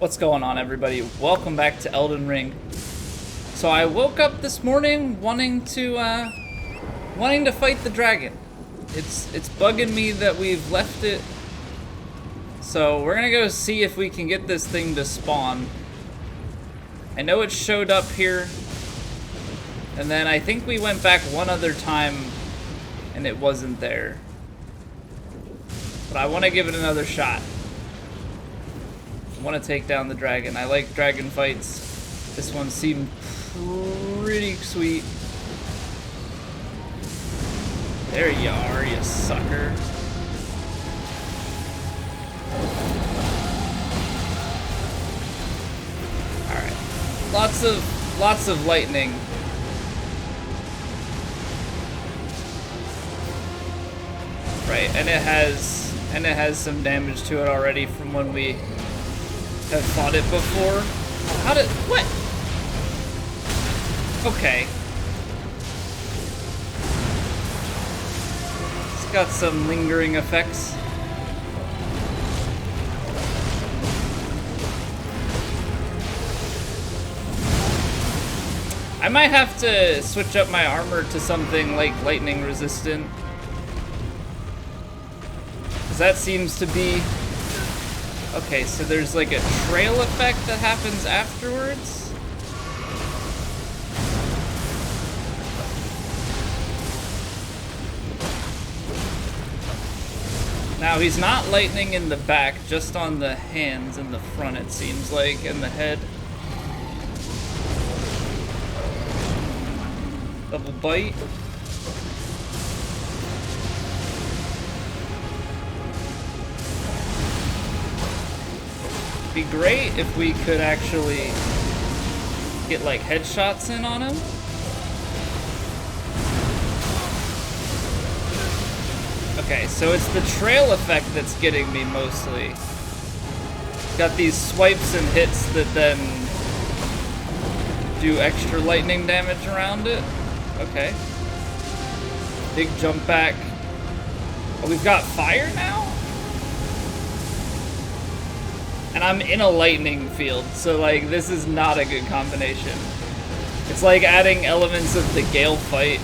What's going on, everybody? Welcome back to Elden Ring. So I woke up this morning wanting to fight the dragon. It's bugging me that we've left it. So we're gonna go see if we can get this thing to spawn. I know it showed up here, and then I think we went back one other time and it wasn't there. But I want to give it another shot. I want to take down the dragon. I like dragon fights. This one seemed pretty sweet. There you are, you sucker. Alright. Lots of lightning. Right, and it has some damage to it already from when we have fought it before. How did... what? Okay. It's got some lingering effects. I might have to switch up my armor to something like lightning resistant. Because that seems to be... okay, so there's like a trail effect that happens afterwards? Now, he's not lightning in the back, just on the hands and the front, it seems like, and the head. Double bite. Be great if we could actually get like headshots in on him. Okay, so it's the trail effect that's getting me mostly. Got these swipes and hits that then do extra lightning damage around it. Okay. Big jump back. Oh, we've got fire now? And I'm in a lightning field, so like this is not a good combination. It's like adding elements of the Gale fight.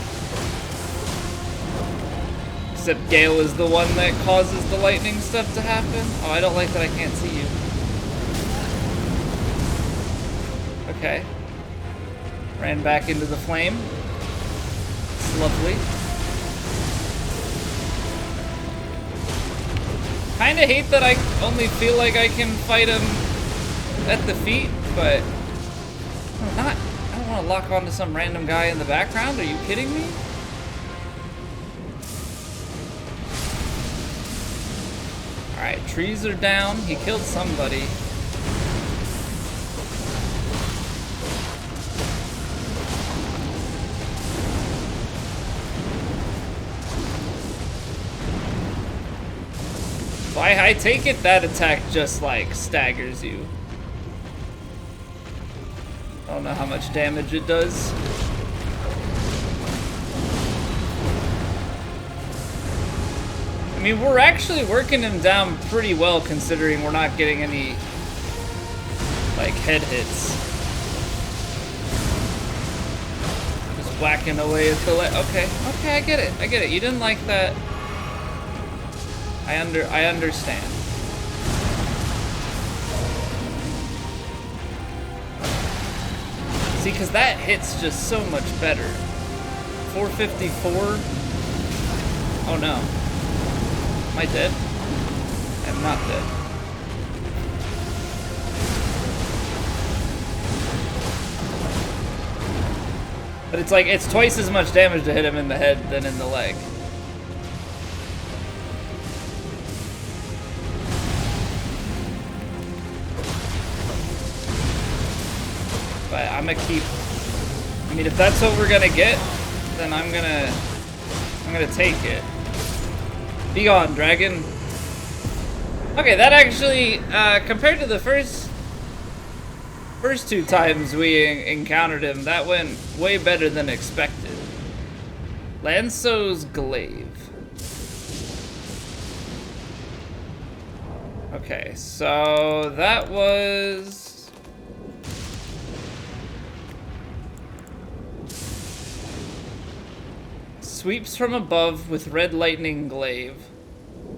Except Gale is the one that causes the lightning stuff to happen. Oh, I don't like that I can't see you. Okay. Ran back into the flame. It's lovely. Kinda hate that I only feel like I can fight him at the feet, but I don't want to lock onto some random guy in the background. Are you kidding me? Alright, trees are down. He killed somebody. I take it that attack just like staggers you. I don't know how much damage it does. I mean, we're actually working him down pretty well considering we're not getting any like head hits. Just whacking away at the okay, I get it. You didn't like that. I understand. See, because that hits just so much better. 454. Oh no. Am I dead? I'm not dead. But it's like, it's twice as much damage to hit him in the head than in the leg. But I'm gonna keep... I mean, if that's what we're gonna get, then I'm gonna take it. Be gone, dragon. Okay, that actually, compared to the first two times we encountered him, that went way better than expected. Lanzo's glaive. Okay, so that was... Sweeps from above with red lightning glaive.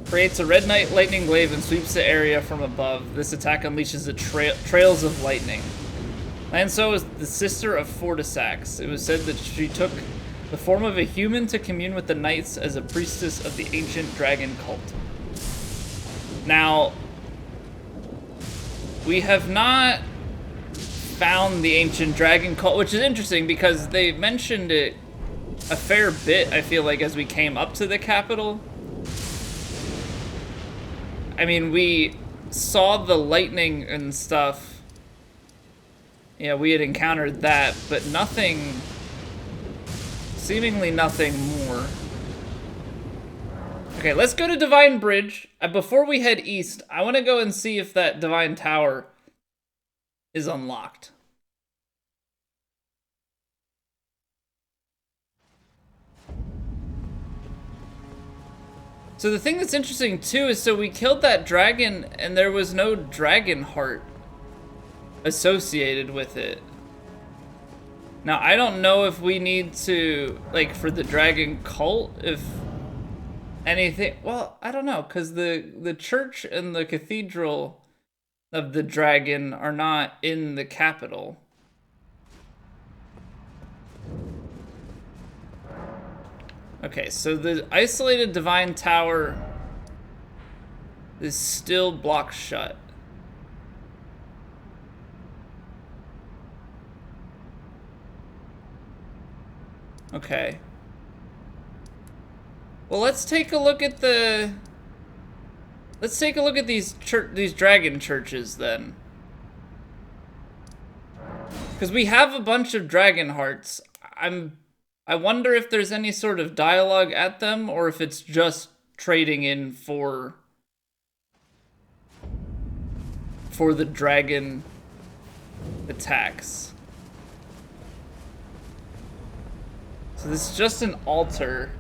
Creates a red lightning glaive and sweeps the area from above. This attack unleashes the trails of lightning. Lanso is the sister of Fortisax. It was said that she took the form of a human to commune with the knights as a priestess of the ancient dragon cult. Now, we have not found the ancient dragon cult, which is interesting because they mentioned it a fair bit, I feel like, as we came up to the capital. I mean, we saw the lightning and stuff. Yeah, we had encountered that, but nothing, seemingly nothing more. Okay, let's go to Divine Bridge. Before we head east, I want to go and see if that Divine Tower is unlocked. So the thing that's interesting too is, so we killed that dragon and there was no dragon heart associated with it. Now, I don't know if we need to, like, for the dragon cult, if anything, well, I don't know, because the church and the cathedral of the dragon are not in the capital. Okay, so the isolated divine tower is still blocked shut. Okay. Well, let's take a look at the... Let's take a look at these dragon churches then. Because we have a bunch of dragon hearts. I wonder if there's any sort of dialogue at them, or if it's just trading in for the dragon attacks. So this is just an altar.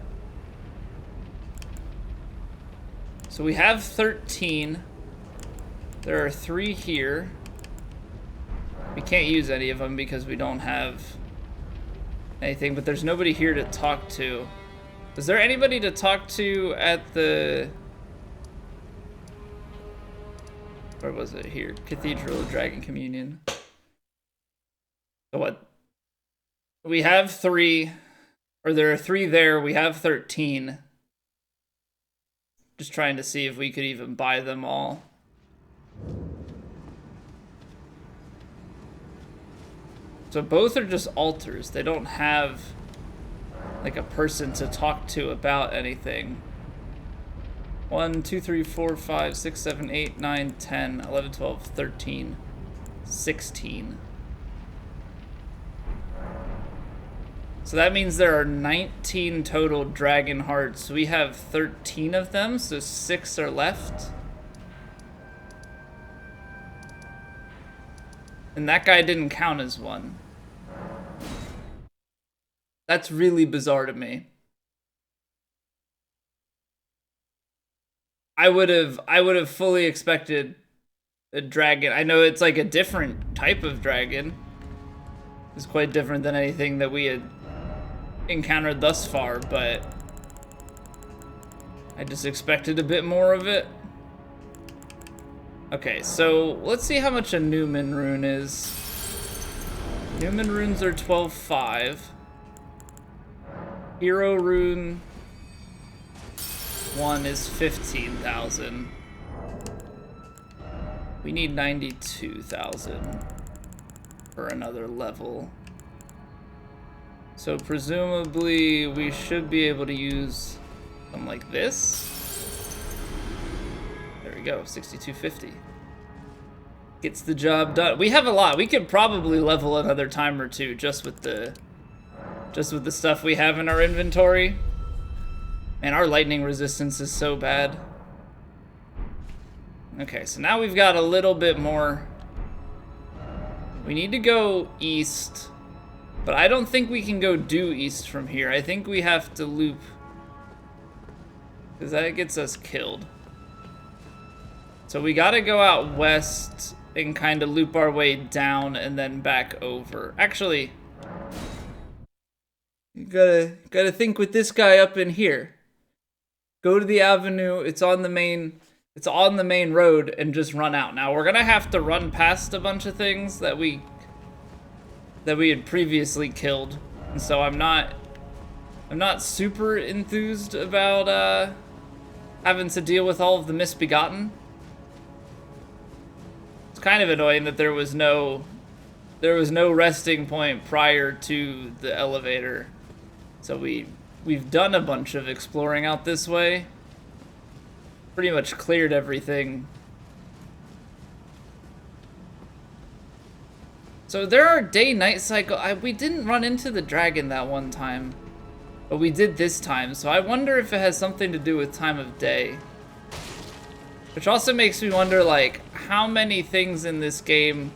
So we have 13. There are 3 here. We can't use any of them because we don't have anything, but there's nobody here to talk to. Is there anybody to talk to at the... Where was it? Here. Cathedral of Dragon Communion. So what? We have 3, or there are 3 there. We have 13. Just trying to see if we could even buy them all. So both are just altars. They don't have like a person to talk to about anything. 1, 2, 3, 4, 5, 6, 7, 8, 9, 10, 11, 12, 13, 16. So that means there are 19 total dragon hearts. We have 13 of them, so 6 are left. And that guy didn't count as one. That's really bizarre to me. I would have fully expected a dragon. I know it's like a different type of dragon. It's quite different than anything that we had encountered thus far, but I just expected a bit more of it. Okay, so let's see how much a Newman rune is. Newman runes are 12.5. Hero rune 1 is 15,000. We need 92,000 for another level. So presumably we should be able to use something like this. There we go, 6250. Gets the job done. We have a lot. We could probably level another time or two just with the stuff we have in our inventory. Man, our lightning resistance is so bad. Okay, so now we've got a little bit more. We need to go east. But I don't think we can go due east from here. I think we have to loop, because that gets us killed. So we gotta go out west and kind of loop our way down and then back over. Actually, you gotta think with this guy up in here. Go to the avenue, it's on the main road, and just run out. Now we're gonna have to run past a bunch of things that we had previously killed. And so I'm not super enthused about having to deal with all of the misbegotten. It's kind of annoying that there was no resting point prior to the elevator. So we've done a bunch of exploring out this way. Pretty much cleared everything. So there are day-night cycle. We didn't run into the dragon that one time, but we did this time. So I wonder if it has something to do with time of day. Which also makes me wonder, like, how many things in this game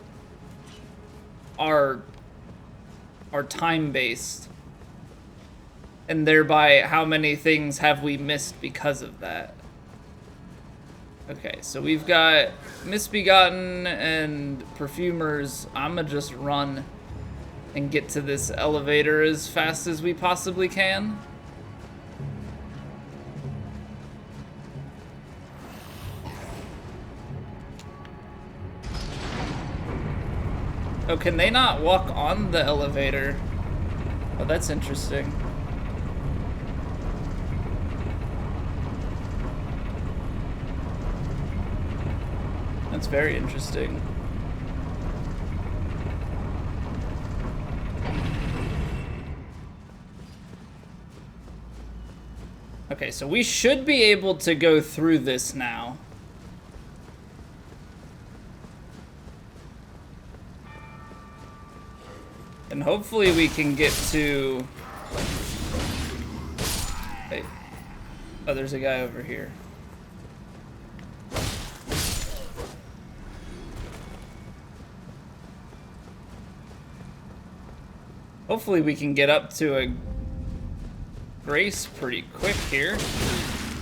are time-based, and thereby how many things have we missed because of that. Okay, so we've got misbegotten and perfumers. I'ma just run and get to this elevator as fast as we possibly can. Oh, can they not walk on the elevator? Oh, that's interesting. That's very interesting. Okay, so we should be able to go through this now. And hopefully we can get to... Hey. Oh, there's a guy over here. Hopefully we can get up to a grace pretty quick here.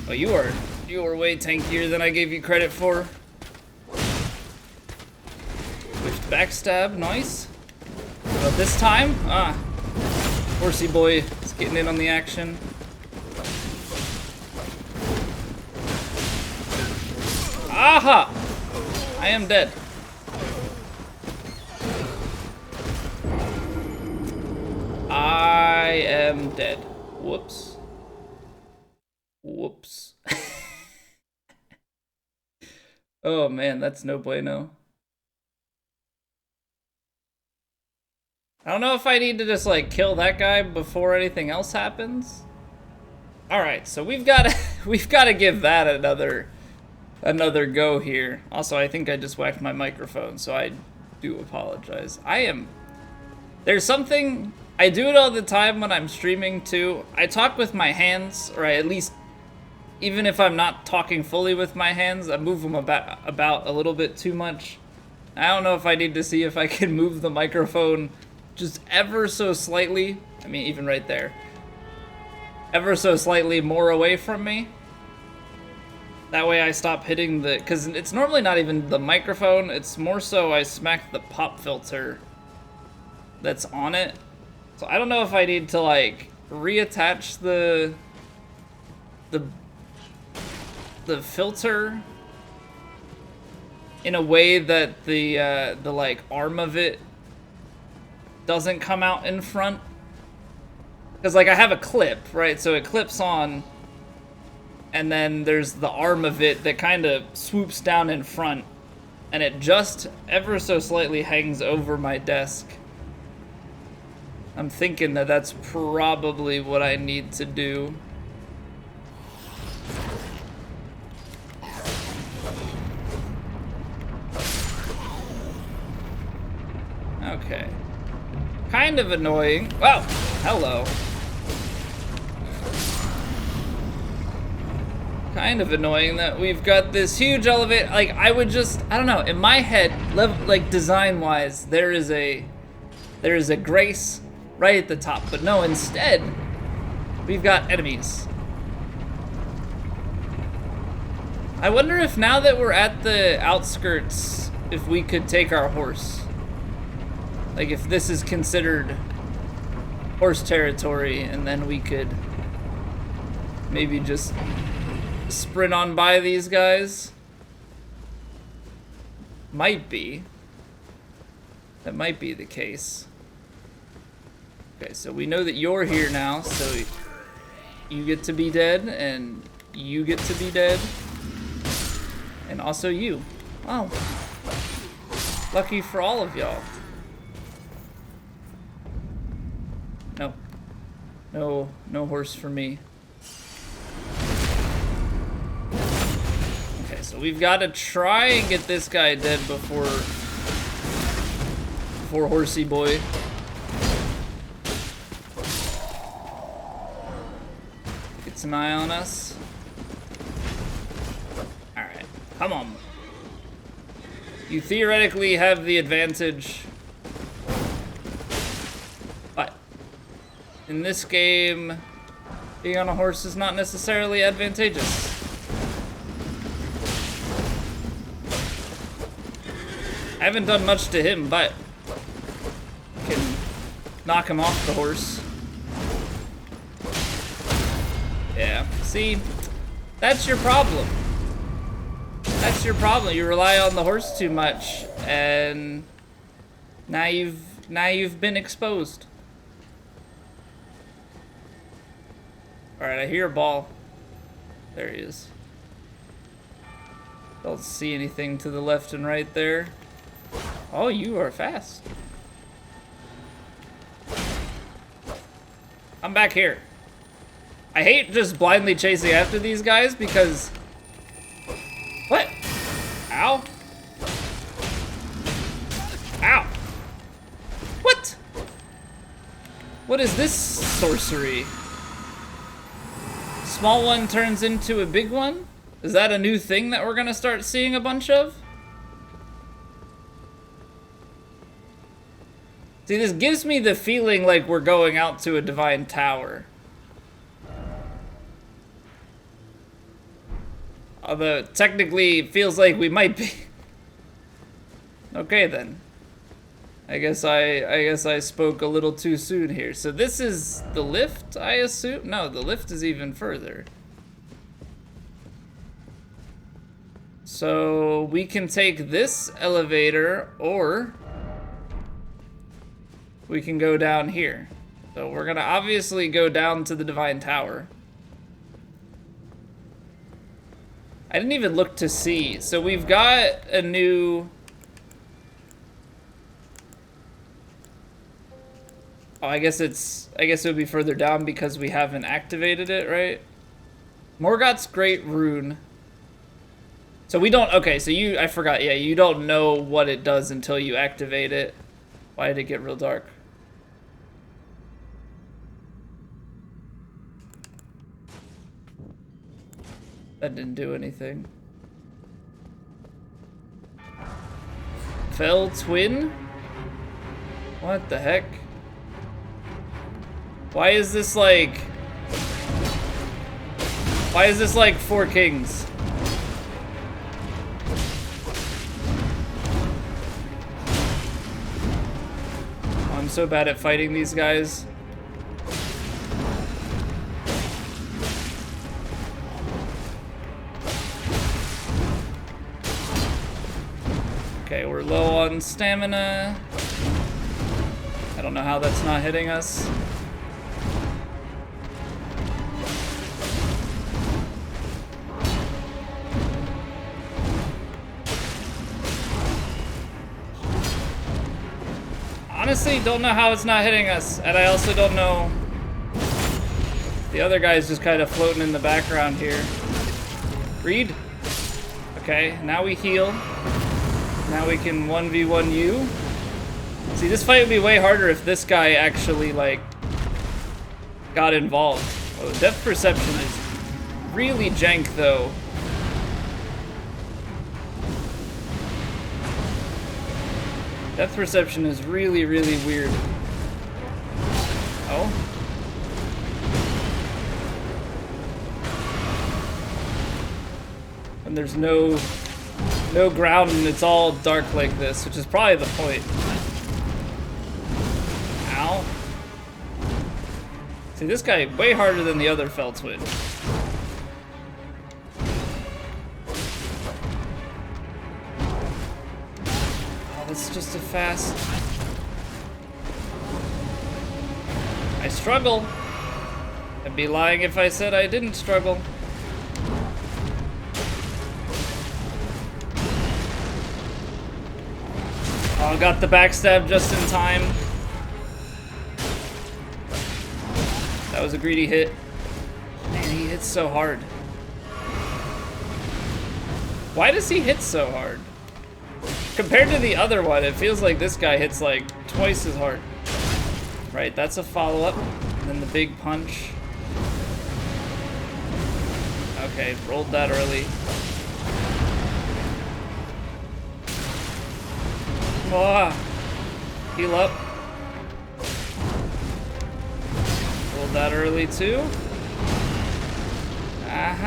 Oh, you are way tankier than I gave you credit for. With backstab, nice. But this time, horsey boy is getting in on the action. Aha! I am dead. I am dead. Whoops. Whoops. Oh man, that's no bueno. I don't know if I need to just like kill that guy before anything else happens. All right, so we've got to give that another go here. Also, I think I just whacked my microphone, so I do apologize. There's something, I do it all the time when I'm streaming too. I talk with my hands, or I at least, even if I'm not talking fully with my hands, I move them about a little bit too much. I don't know if I need to see if I can move the microphone just ever so slightly. I mean, even right there. Ever so slightly more away from me. That way I stop hitting the, because it's normally not even the microphone, it's more so I smack the pop filter that's on it. So I don't know if I need to like reattach the filter in a way that the like arm of it doesn't come out in front. Because like I have a clip, right? So it clips on, and then there's the arm of it that kind of swoops down in front, and it just ever so slightly hangs over my desk. I'm thinking that that's probably what I need to do. Okay. Kind of annoying. Wow, hello. Kind of annoying that we've got this huge elevator. Like, I don't know, in my head, like design-wise, there is a grace right at the top, but no, I wonder if now that we're at the outskirts, if we could take our horse. Like if this is considered horse territory, and then we could maybe just sprint on by these guys. Might be. That might be the case. Okay, so we know that you're here now, so you get to be dead, and you get to be dead. And also you. Oh. Lucky for all of y'all. No. No horse for me. Okay, so we've got to try and get this guy dead before Horsey Boy. Gets an eye on us. Alright, come on. You theoretically have the advantage. But in this game, being on a horse is not necessarily advantageous. I haven't done much to him, but can knock him off the horse. Yeah, see, that's your problem. That's your problem. You rely on the horse too much, and now you've been exposed. All right, I hear a ball. There he is. Don't see anything to the left and right there. Oh, you are fast. I'm back here. I hate just blindly chasing after these guys because... What? Ow. Ow. What? What is this sorcery? Small one turns into a big one? Is that a new thing that we're gonna start seeing a bunch of? See, this gives me the feeling like we're going out to a divine tower. Although, technically, it feels like we might be. Okay, then. I guess I spoke a little too soon here. So this is the lift, I assume? No, the lift is even further. So we can take this elevator, or we can go down here. So we're gonna obviously go down to the Divine Tower. I didn't even look to see. So we've got a new... Oh, I guess it would be further down because we haven't activated it, right? Morgoth's Great Rune. So we don't, okay, so I forgot, yeah, you don't know what it does until you activate it. Why did it get real dark? That didn't do anything. Fell Twin? What the heck? Why is this like Four Kings? Oh, I'm so bad at fighting these guys. Okay, we're low on stamina. I don't know how that's not hitting us. Honestly, don't know how it's not hitting us, and I also don't know. The other guy's just kind of floating in the background here. Reed? Okay, now we heal. Now we can 1v1 you. See, this fight would be way harder if this guy actually, like, got involved. Oh, depth perception is really jank, though. Depth perception is really, really weird. Oh? when there's no ground and it's all dark like this, which is probably the point. Ow. See, this guy way harder than the other fell twin. Oh, that's just a fast. I struggle. I'd be lying if I said I didn't struggle. Oh, got the backstab just in time. That was a greedy hit. Man, he hits so hard. Why does he hit so hard? Compared to the other one, it feels like this guy hits like twice as hard. Right, that's a follow-up. And then the big punch. Okay, rolled that early. Oh, heal up. Rolled that early too. I'm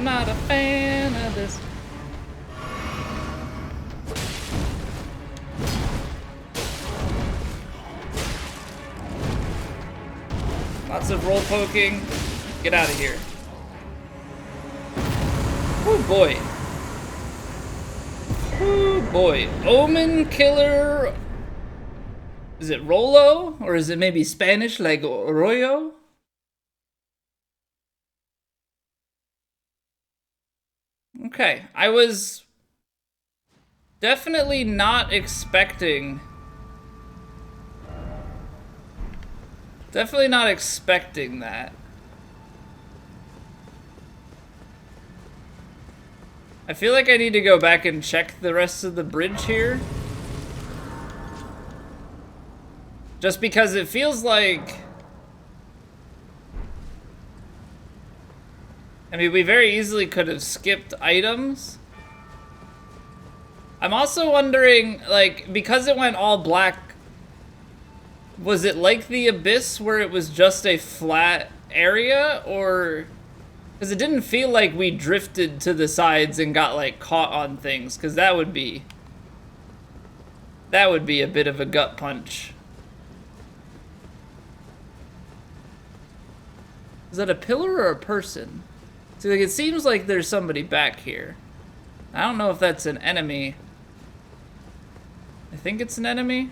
not a fan of this. Lots of roll poking. Get out of here. Oh boy. Oh boy. Omen Killer. Is it Rolo? Or is it maybe Spanish like Arroyo? Okay. I was definitely not expecting. Definitely not expecting that. I feel like I need to go back and check the rest of the bridge here. Just because it feels like... I mean, we very easily could have skipped items. I'm also wondering, like, because it went all black, was it like the Abyss where it was just a flat area, or... Because it didn't feel like we drifted to the sides and got, like, caught on things, because that would be a bit of a gut punch. Is that a pillar or a person? See, like, it seems like there's somebody back here. I don't know if that's an enemy. I think it's an enemy.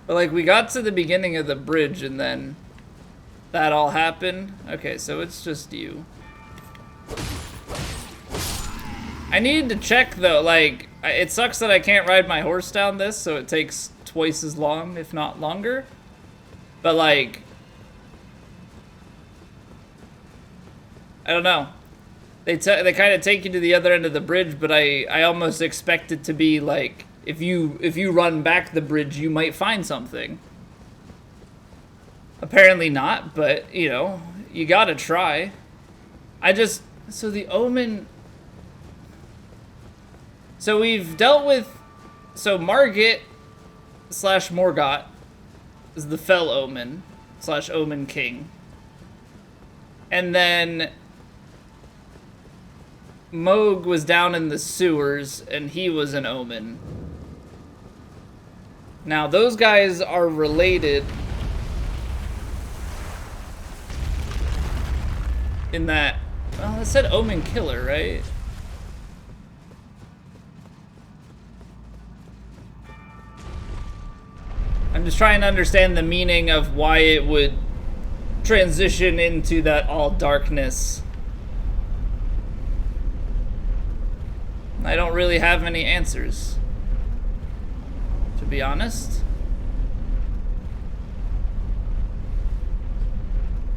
But, like, we got to the beginning of the bridge and then that all happened. Okay, so it's just you. I need to check, though, like, it sucks that I can't ride my horse down this, so it takes twice as long, if not longer. But, like, I don't know. They kind of take you to the other end of the bridge, but I almost expect it to be, like, if you run back the bridge, you might find something. Apparently not, but, you know, you gotta try. So the Omen... So we've dealt with... So Margit / Morgott is the Fell Omen / Omen King. And then Moog was down in the sewers, and he was an Omen. Now, those guys are related... in that, well, it said Omen Killer, right? I'm just trying to understand the meaning of why it would transition into that all darkness. I don't really have any answers, to be honest.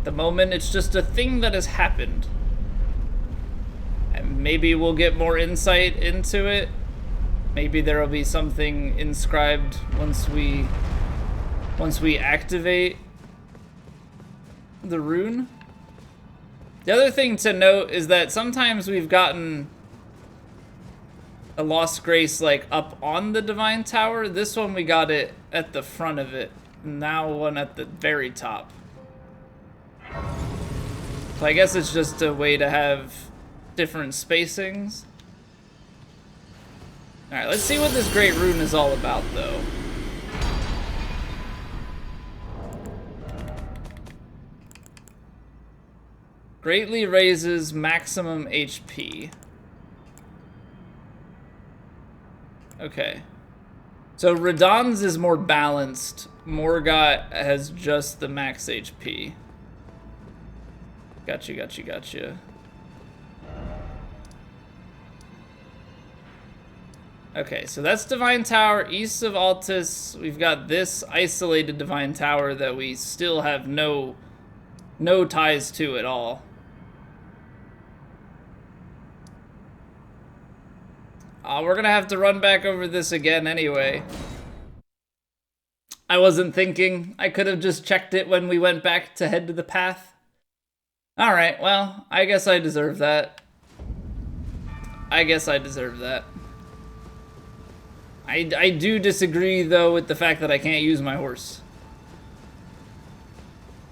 The moment, it's just a thing that has happened. And maybe we'll get more insight into it. Maybe there will be something inscribed once we activate the rune. The other thing to note is that sometimes we've gotten a Lost Grace like up on the Divine Tower. This one we got it at the front of it. Now one at the very top. So I guess it's just a way to have different spacings. Alright, let's see what this Great Rune is all about, though. Greatly raises maximum HP. Okay. So Radahn's is more balanced. Morgott has just the max HP. Gotcha. Okay, so that's Divine Tower east of Altus. We've got this isolated Divine Tower that we still have no ties to at all. We're gonna have to run back over this again anyway. I wasn't thinking. I could have just checked it when we went back to head to the path. Alright, well, I guess I deserve that. I do disagree, though, with the fact that I can't use my horse.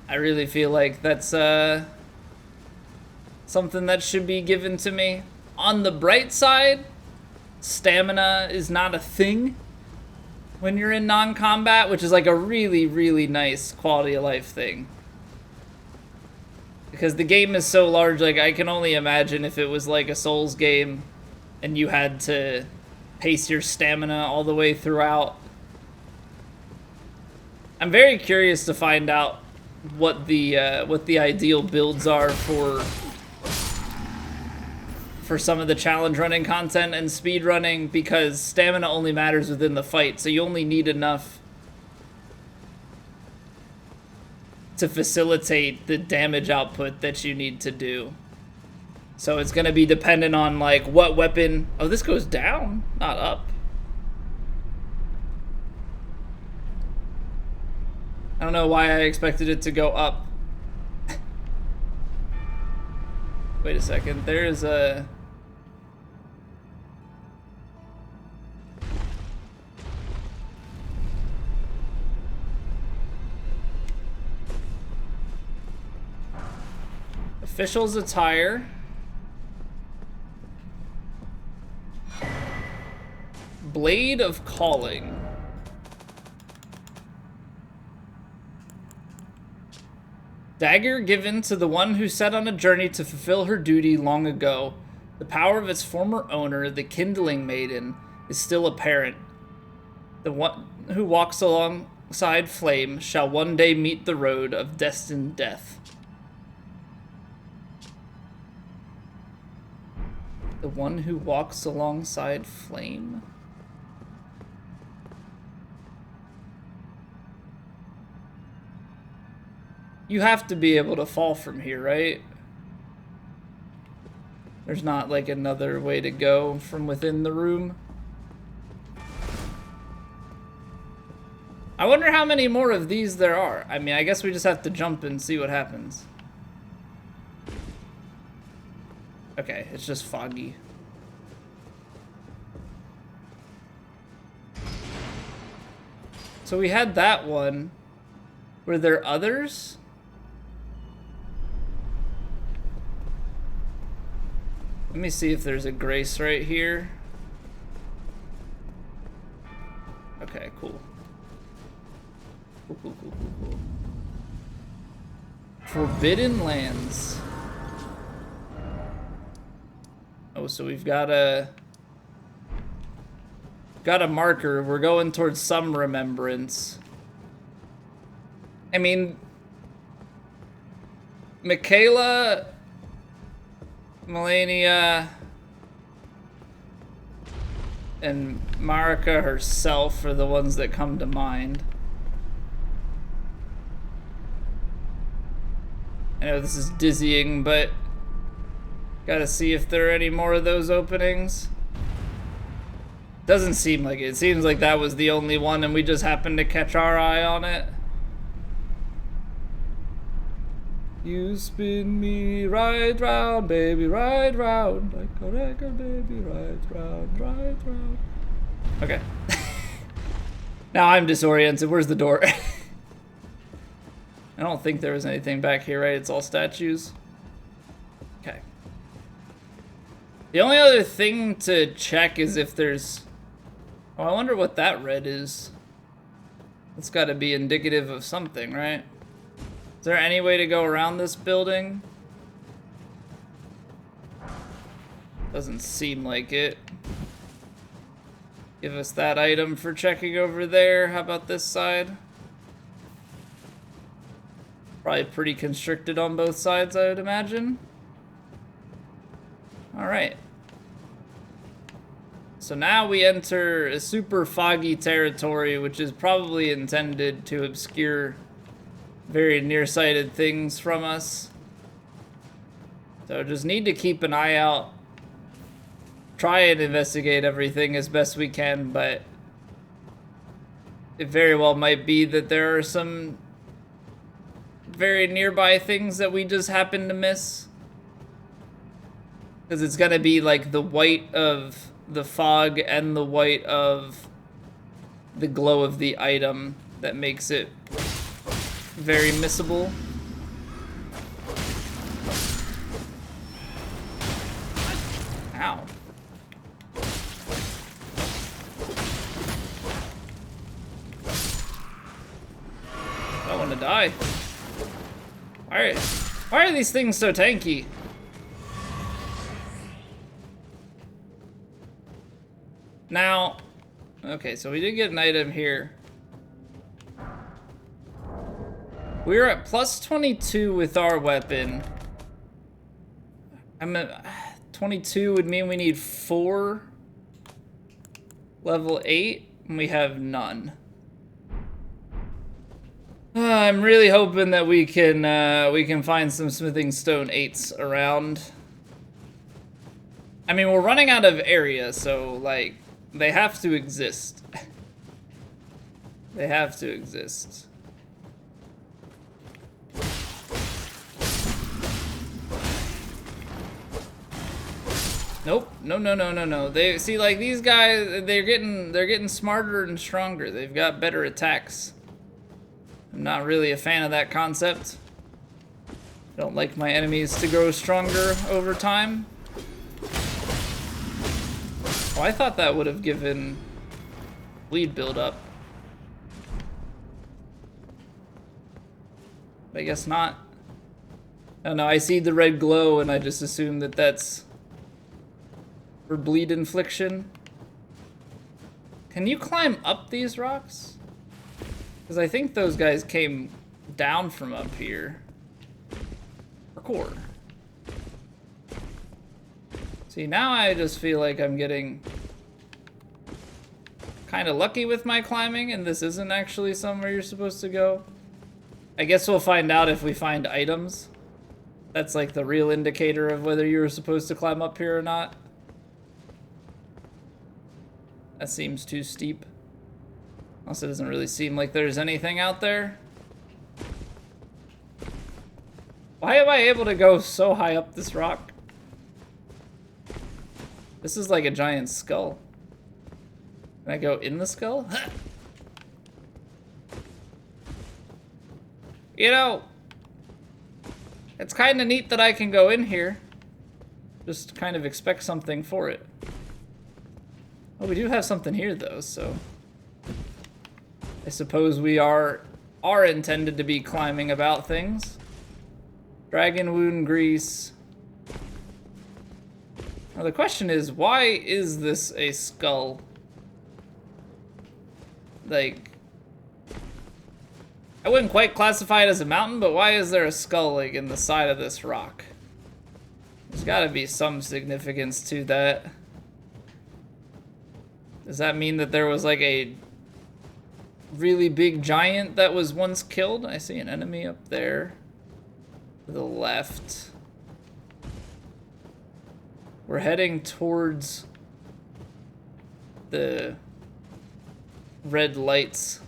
I really feel like that's something that should be given to me. On the bright side, stamina is not a thing when you're in non-combat, which is like a really, really nice quality of life thing. Because the game is so large, like I can only imagine if it was like a Souls game and you had to pace your stamina all the way throughout. I'm very curious to find out what the ideal builds are for some of the challenge running content and speed running, because stamina only matters within the fight, so you only need enough to facilitate the damage output that you need to do. So it's gonna be dependent on like what weapon. Oh, this goes down, not up. I don't know why I expected it to go up. Wait a second, there's a... Official's attire. Blade of Calling. Dagger given to the one who set on a journey to fulfill her duty long ago. The power of its former owner, the Kindling Maiden, is still apparent. The one who walks alongside flame shall one day meet the road of destined death. The one who walks alongside flame? You have to be able to fall from here, right? There's not like another way to go from within the room. I wonder how many more of these there are. I mean, I guess we just have to jump and see what happens. Okay, it's just foggy. So we had that one. Were there others? Let me see if there's a grace right here. Okay, cool. Cool. Forbidden Lands. Oh, so we've got a marker. We're going towards some remembrance. I mean, Michaela, Melania, and Marika herself are the ones that come to mind. I know this is dizzying, but gotta see if there are any more of those openings. Doesn't seem like it. It seems like that was the only one and we just happened to catch our eye on it. You spin me right round, baby, right round, like a record, baby, right round, right round. Okay. Now I'm disoriented. Where's the door? I don't think there was anything back here, right? It's all statues. The only other thing to check is if there's... Oh, I wonder what that red is. It's got to be indicative of something, right? Is there any way to go around this building? Doesn't seem like it. Give us that item for checking over there. How about this side? Probably pretty constricted on both sides, I would imagine. Alright. So now we enter a super foggy territory, which is probably intended to obscure very nearsighted things from us. So just need to keep an eye out. Try and investigate everything as best we can, but it very well might be that there are some very nearby things that we just happen to miss. Because it's gonna be like the white of the fog and the white of the glow of the item that makes it very missable. Ow. I don't want to die. Why are these things so tanky? Now, okay, so we did get an item here. We're at plus 22 with our weapon. I'm at 22 would mean we need 4 level 8, and we have none. I'm really hoping that we can find some smithing stone 8s around. I mean, we're running out of area, so like they have to exist. They have to exist. Nope. No. They see, like, these guys, they're getting smarter and stronger. They've got better attacks. I'm not really a fan of that concept. I don't like my enemies to grow stronger over time. Oh, I thought that would have given bleed buildup. I guess not. I don't know, I see the red glow and I just assume that that's for bleed infliction. Can you climb up these rocks? Because I think those guys came down from up here. Record. See, now I just feel like I'm getting kind of lucky with my climbing, and this isn't actually somewhere you're supposed to go. I guess we'll find out if we find items. That's like the real indicator of whether you were supposed to climb up here or not. That seems too steep. Also, it doesn't really seem like there's anything out there. Why am I able to go so high up this rock? This is like a giant skull. Can I go in the skull? You know, it's kind of neat that I can go in here. Just kind of expect something for it. Oh, we do have something here though, so I suppose we are intended to be climbing about things. Dragon wound grease. Now the question is, why is this a skull? Like, I wouldn't quite classify it as a mountain, but why is there a skull like in the side of this rock? There's gotta be some significance to that. Does that mean that there was like a really big giant that was once killed? I see an enemy up there to the left. We're heading towards the red lights.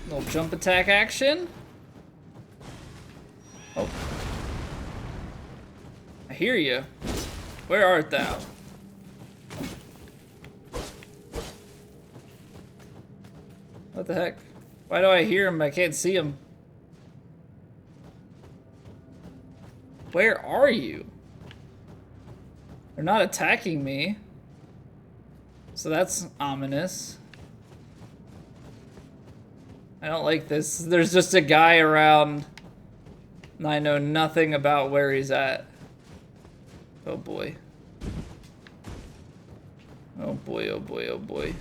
Little jump attack action. Oh. I hear you. Where art thou? What the heck? Why do I hear him? I can't see him. Where are you? They're not attacking me. So that's ominous. I don't like this. There's just a guy around, and I know nothing about where he's at. Oh boy. Oh boy, oh boy, oh boy.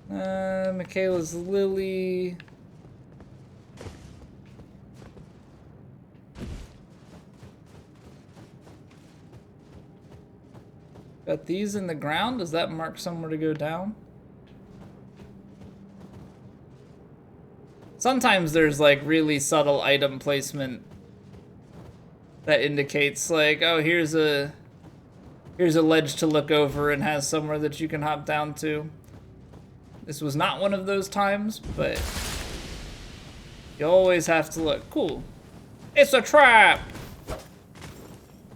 Michaela's Lily. Got these in the ground? Does that mark somewhere to go down? Sometimes there's like really subtle item placement that indicates like, oh, here's a ledge to look over and has somewhere that you can hop down to. This was not one of those times, but you always have to look. Cool. It's a trap!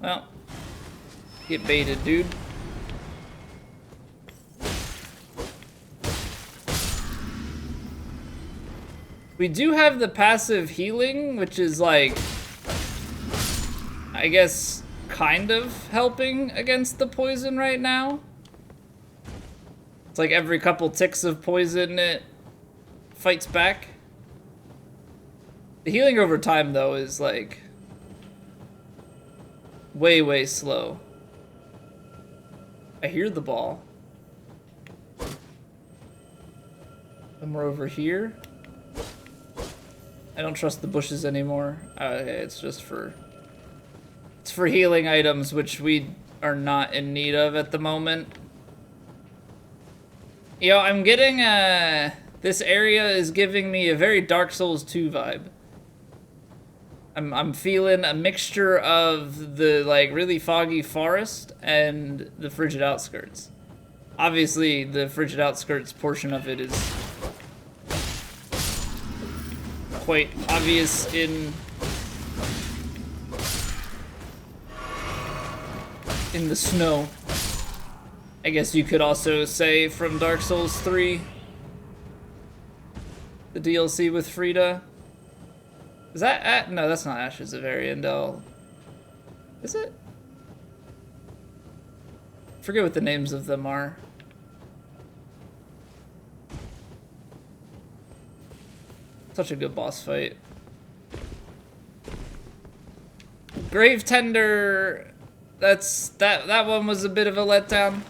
Well, get baited, dude. We do have the passive healing, which is like, I guess, kind of helping against the poison right now. It's like every couple ticks of poison, it fights back. The healing over time, though, is like way, way slow. I hear the ball. And we're over here. I don't trust the bushes anymore. Okay, it's just for... It's for healing items, which we are not in need of at the moment. You know, I'm getting this area is giving me a very Dark Souls 2 vibe. I'm feeling a mixture of the, like, really foggy forest and the frigid outskirts. Obviously, the frigid outskirts portion of it is quite obvious in the snow. I guess you could also say from Dark Souls 3, the DLC with Frida. Is that no, that's not Ashes of Ariandel. Is it? I forget what the names of them are. Such a good boss fight. Grave Tender, that one was a bit of a letdown.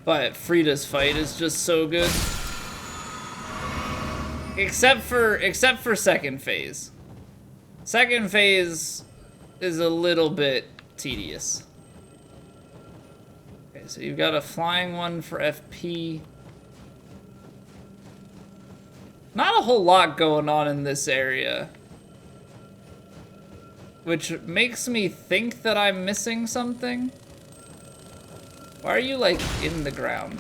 But Frida's fight is just so good. Except for second phase. Second phase is a little bit tedious. Okay, so you've got a flying one for FP. Not a whole lot going on in this area. Which makes me think that I'm missing something. Why are you, like, in the ground?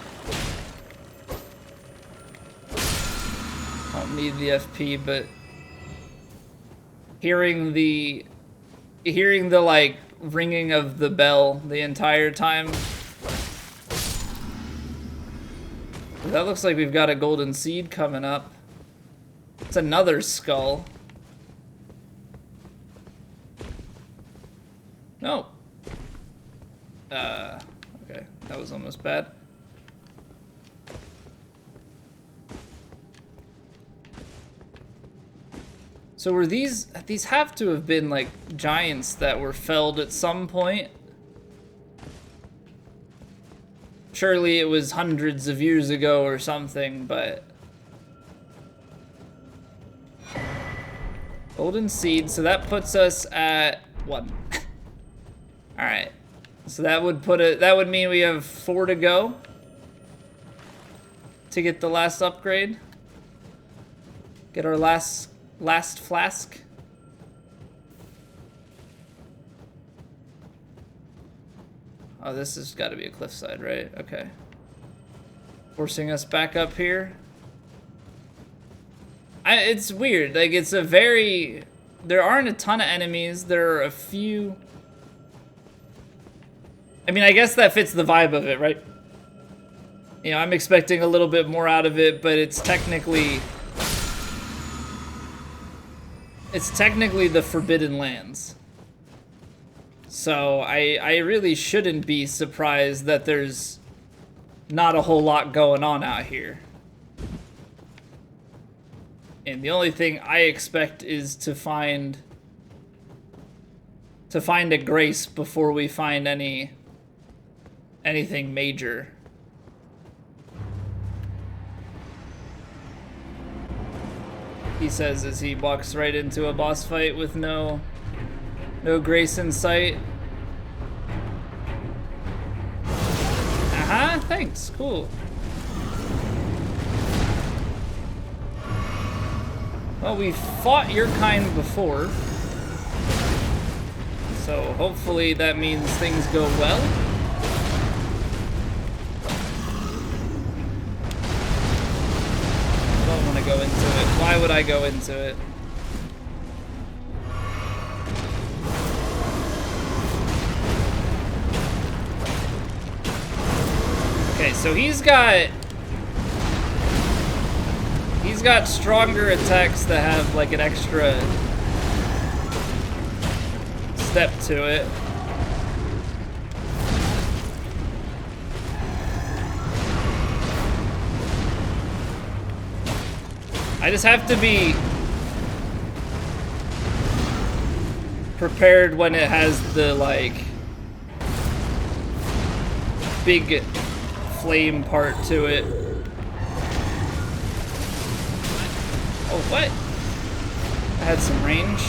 Don't need the FP, but hearing the like ringing of the bell the entire time. That looks like we've got a golden seed coming up. It's another skull. No. Okay, that was almost bad. So were these have to have been like giants that were felled at some point? Surely it was hundreds of years ago or something, but... Golden seed, so that puts us at 1. Alright. So that would mean we have 4 to go to get the last upgrade. Get our last flask. Oh, this has got to be a cliffside, right? Okay. Forcing us back up here. It's weird. Like, it's a very... There aren't a ton of enemies. There are a few... I mean, I guess that fits the vibe of it, right? You know, I'm expecting a little bit more out of it, but it's technically It's technically the Forbidden Lands. So I really shouldn't be surprised that there's not a whole lot going on out here. And the only thing I expect is to find a grace before we find anything major. He says as he walks right into a boss fight with no grace in sight. Thanks, cool. Well, we've fought your kind before, so hopefully that means things go well. I don't want to go into it. Why would I go into it? Okay, so he's got stronger attacks that have like an extra step to it. I just have to be prepared when it has the like big flame part to it. Oh, what? I had some range.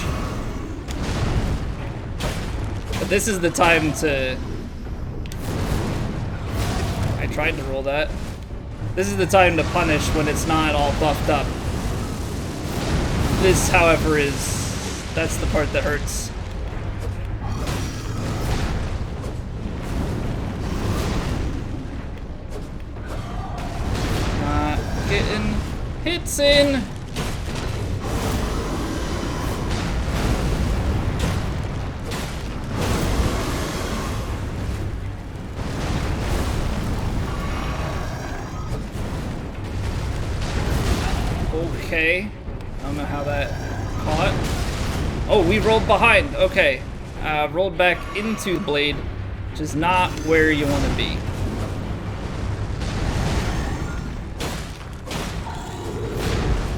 But this is the time to... I tried to roll that. This is the time to punish when it's not all buffed up. This, however, is... That's the part that hurts. Not getting hits in. Okay, I don't know how that caught. Oh, we rolled behind. Okay, rolled back into the blade, which is not where you want to be.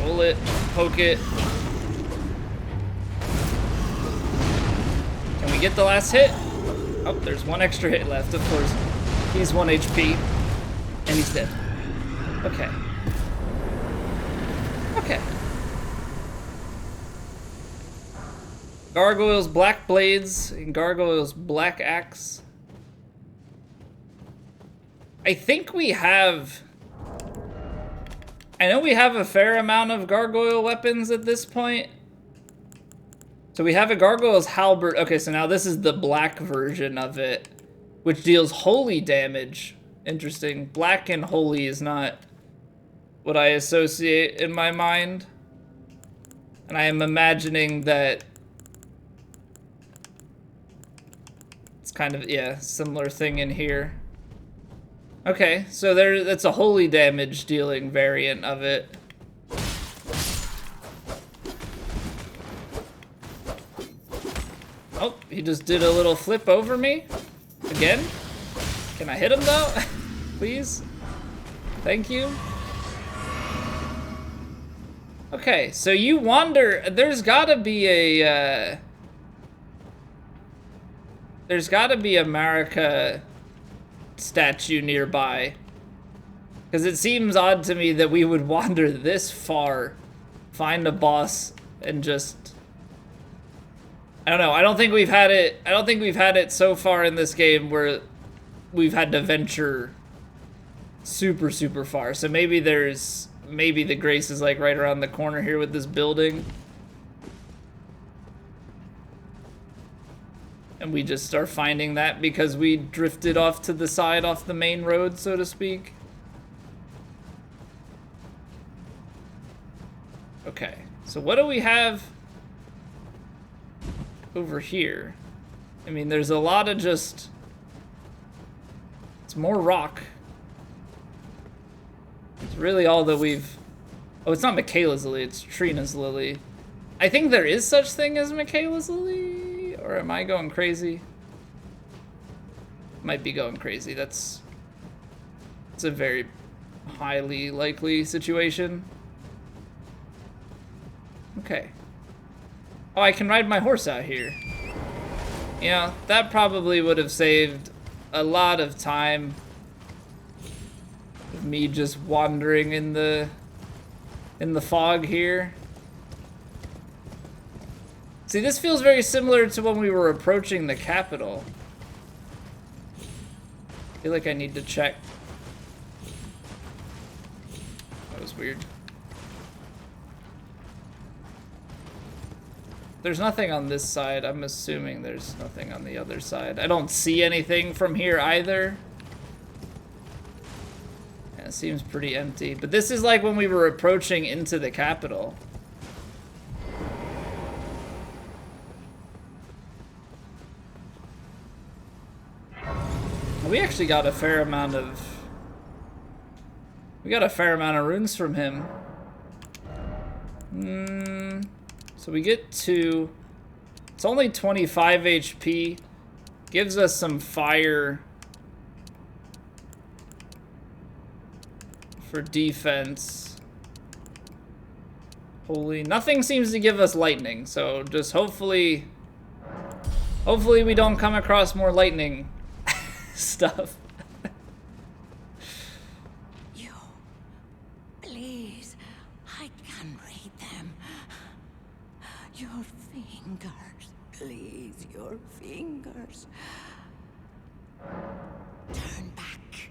Roll it, poke it. Can we get the last hit? Oh, there's one extra hit left, of course. He's 1 HP, and he's dead. Okay. Okay. Gargoyle's Black Blades and Gargoyle's Black Axe. I think we have... I know we have a fair amount of gargoyle weapons at this point. So we have a Gargoyle's Halberd. Okay, so now this is the black version of it, which deals holy damage. Interesting. Black and holy is not what I associate in my mind. And I am imagining that it's kind of, yeah, similar thing in here. Okay, so that's a holy damage dealing variant of it. Oh, he just did a little flip over me. Again? Can I hit him though? Please? Thank you. Okay, so you wander. There's gotta be a Marika statue nearby. Because it seems odd to me that we would wander this far, find a boss, and just... I don't know, I don't think we've had it so far in this game where we've had to venture super, super far. So maybe the grace is like right around the corner here with this building. And we just start finding that because we drifted off to the side, off the main road, so to speak. Okay, so what do we have over here? I mean, there's a lot of just... It's more rock. It's really all that we've... Oh, it's not Michaela's lily, it's Trina's lily. I think there is such thing as Michaela's Lily, or am I going crazy? Might be going crazy. It's a very highly likely situation. Okay. Oh, I can ride my horse out here. Yeah, that probably would have saved a lot of time of me just wandering in the fog here. See, this feels very similar to when we were approaching the capital. I feel like I need to check. That was weird. There's nothing on this side. I'm assuming there's nothing on the other side. I don't see anything from here either. Yeah, it seems pretty empty. But this is like when we were approaching into the capital. We actually got a fair amount of... We got a fair amount of runes from him. So we get 2. It's only 25 HP. Gives us some fire for defense. Holy, nothing seems to give us lightning, so just hopefully we don't come across more lightning stuff. You, please, I can read them. Your fingers, please, your fingers. Turn back.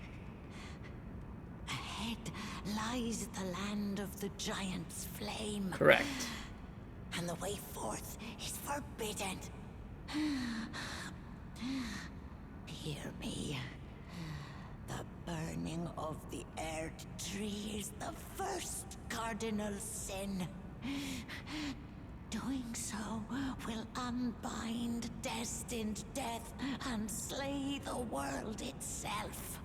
Ahead lies the land of the giant's flame. Correct. And the way forth is forbidden. Hear me. The burning of the earth tree is the first cardinal sin. Doing so will unbind destined death and slay the world itself.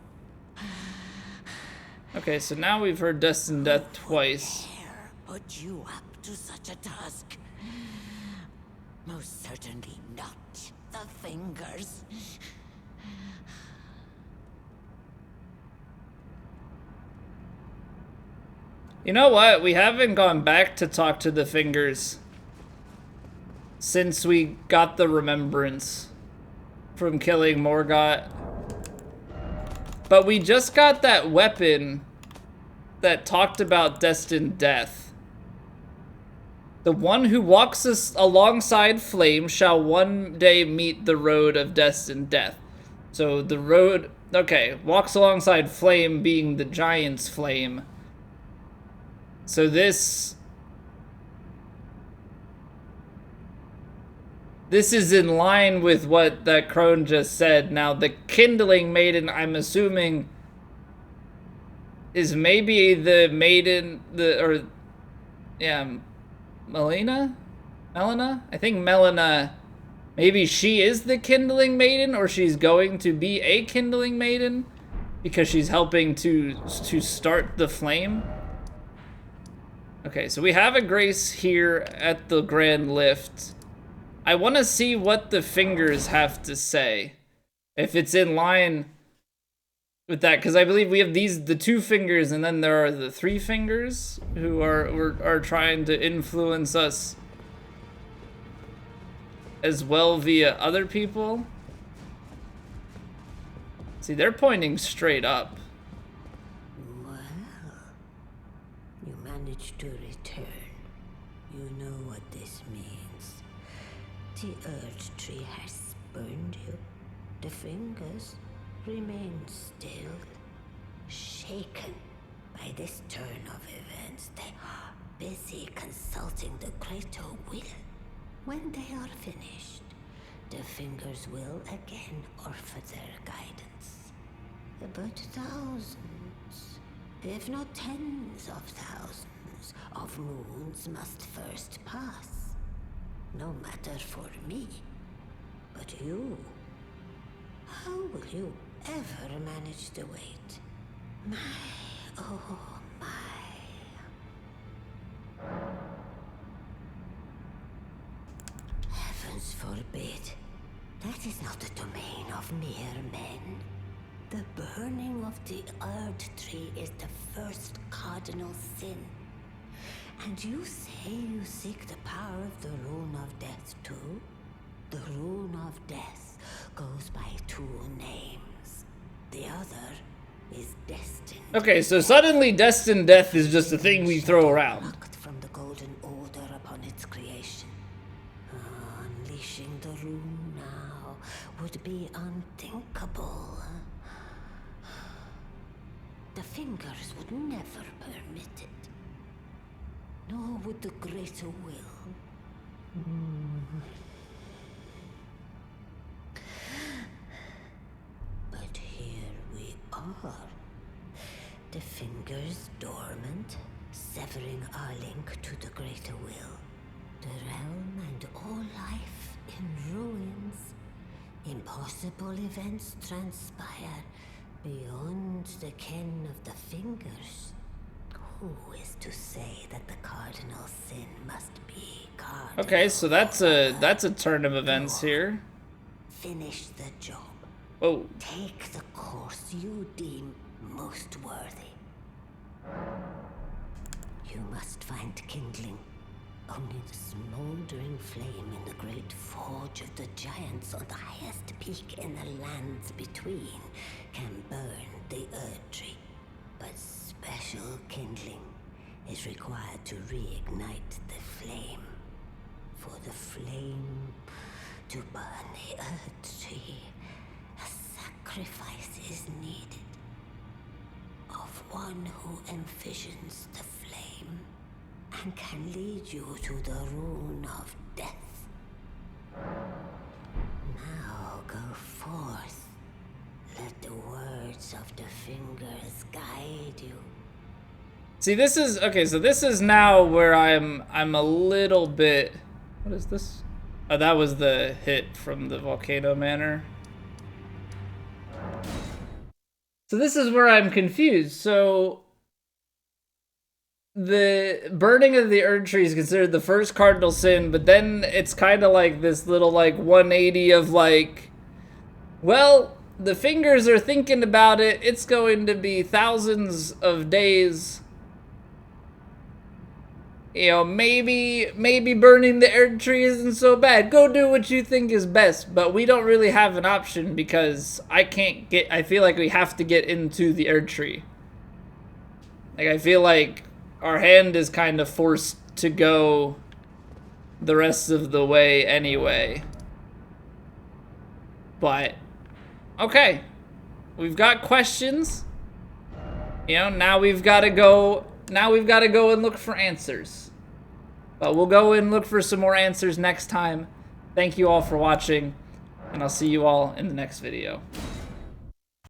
Okay, so now we've heard destined death twice. Who dare put you up to such a task? Most certainly not the fingers. You know what? We haven't gone back to talk to the fingers since we got the remembrance from killing Morgott. But we just got that weapon that talked about destined death. The one who walks us alongside flame shall one day meet the road of destined death. So the road, okay, walks alongside flame being the giant's flame. So this is in line with what that crone just said. Now, the kindling maiden, I'm assuming, is maybe the maiden, Melina? I think Melina, maybe she is the kindling maiden, or she's going to be a kindling maiden because she's helping to start the flame. Okay, so we have a grace here at the Grand Lift. I want to see what the fingers have to say. If it's in line with that, because I believe we have the 2 fingers, and then there are the 3 fingers who are trying to influence us as well via other people. See, they're pointing straight up. Well, you managed to return. You know what this means. The earth tree has spurned you. The fingers remain still, shaken by this turn of events. They are busy consulting the greater will. When they are finished, the fingers will again offer their guidance. But thousands, if not tens of thousands, of moons must first pass. No matter for me, but you. How will you ever manage to wait? My, oh, gods forbid. That is not the domain of mere men. The burning of the Earth Tree is the first cardinal sin. And you say you seek the power of the Rune of Death too? The Rune of Death goes by two names. The other is Destined. Okay, so suddenly Destined Death is just a thing we throw around. Plucked from the Golden Order upon its creation. Unleashing the rune now would be unthinkable. The Fingers would never permit it. Nor would the Greater Will. But here we are. The Fingers dormant, severing our link to the Greater Will. The realm and all life in ruins. Impossible events transpire beyond the ken of the Fingers. Who is to say that the cardinal sin must be cardinal? Okay, so that's a turn of events here. Finish the job. Oh. Take the course you deem most worthy. You must find kindling. Only the smoldering flame in the great forge of the giants on the highest peak in the lands between can burn the Earth Tree. But special kindling is required to reignite the flame. For the flame to burn the Earth Tree, a sacrifice is needed. Of one who envisions the flame and can lead you to the Rune of Death. Now go forth. Let the words of the Fingers guide you. See, this is okay. So this is now where I'm a little bit. What is this? Oh, that was the hit from the Volcano Manor. So this is where I'm confused. So the burning of the Erd Tree is considered the first cardinal sin, but then it's kind of like this little like 180 of like, well, the Fingers are thinking about it. It's going to be thousands of days. You know, maybe burning the Erd Tree isn't so bad. Go do what you think is best, but we don't really have an option because I feel like we have to get into the Erd Tree. Like, I feel like our hand is kind of forced to go the rest of the way anyway. But, okay. We've got questions. You know, now we've got to go and look for answers. But we'll go and look for some more answers next time. Thank you all for watching, and I'll see you all in the next video.